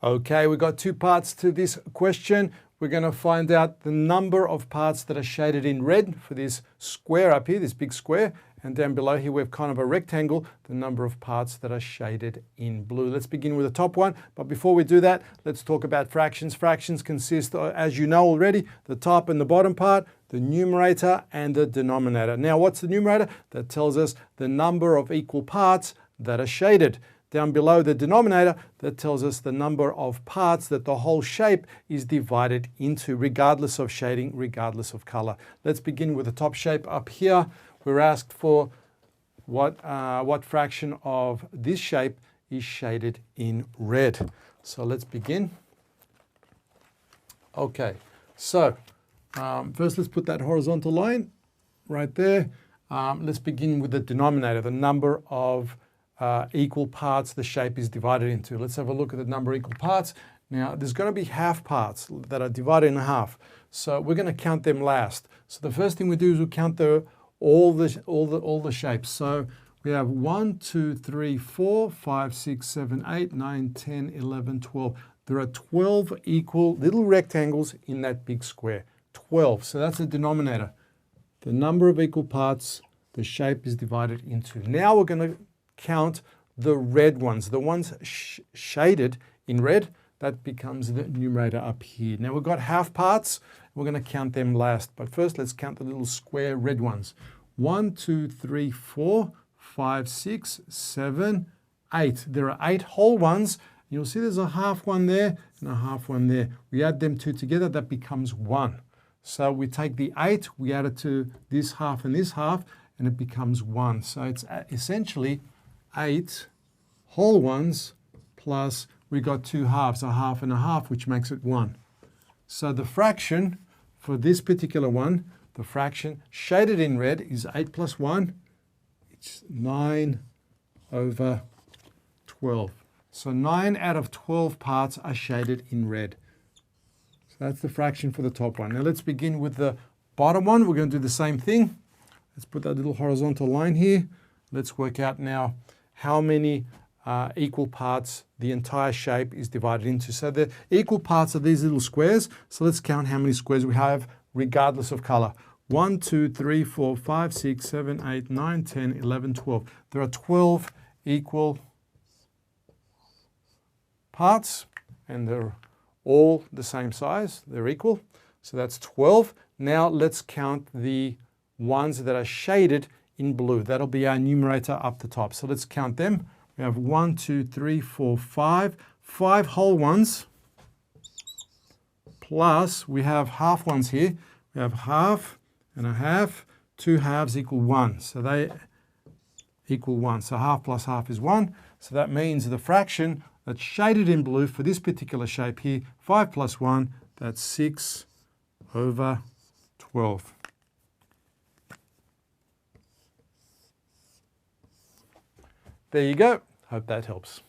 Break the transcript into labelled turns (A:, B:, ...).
A: Okay, we've got two parts to this question. We're going to find out the number of parts that are shaded in red for this square up here, this big square. And down below here, we have kind of a rectangle, the number of parts that are shaded in blue. Let's begin with the top one. But before we do that, let's talk about fractions. Fractions consist, as you know already, the top and the bottom part, the numerator and the denominator. Now, what's the numerator? That tells us the number of equal parts that are shaded. Down below the denominator, that tells us the number of parts that the whole shape is divided into, regardless of shading, regardless of color. Let's begin with the top shape up here. We're asked for what fraction of this shape is shaded in red. So let's begin. Okay, so first let's put that horizontal line right there. Let's begin with the denominator, the number of equal parts the shape is divided into. Let's have a look at the number of equal parts. Now, there's going to be half parts that are divided in half. So we're going to count them last. So the first thing we do is we count all the shapes. So we have 1, 2, 3, 4, 5, 6, 7, 8, 9, 10, 11, 12. There are 12 equal little rectangles in that big square. 12. So that's the denominator. The number of equal parts the shape is divided into. Now we're going to count the red ones, the ones shaded in red. That becomes the numerator up here. Now we've got half parts. We're going to count them last. But first, let's count the little square red ones. 1, 2, 3, 4, 5, 6, 7, 8. There are 8 whole ones. You'll see there's a half one there and a half one there. We add them two together, that becomes 1. So we take the 8, we add it to this half, and it becomes 1. So it's essentially 8 whole ones plus we got 2 halves, a half and a half, which makes it 1. So the fraction for this particular one, the fraction shaded in red is 8 plus 1. It's 9 over 12. So 9 out of 12 parts are shaded in red. So that's the fraction for the top one. Now let's begin with the bottom one. We're going to do the same thing. Let's put that little horizontal line here. Let's work out now how many equal parts the entire shape is divided into. So the equal parts are these little squares. So let's count how many squares we have regardless of color. 1, 2, 3, 4, 5, 6, 7, 8, 9, 10, 11, 12. There are 12 equal parts and they're all the same size. They're equal. So that's 12. Now let's count the ones that are shaded in blue. That'll be our numerator up the top. So let's count them. We have 1, 2, 3, 4, 5. 5 whole ones. Plus we have half ones here. We have half and a half. 2 halves equal 1. So they equal 1. So half plus half is 1. So that means the fraction that's shaded in blue for this particular shape here, 5 plus 1, that's 6 over 12. There you go. Hope that helps.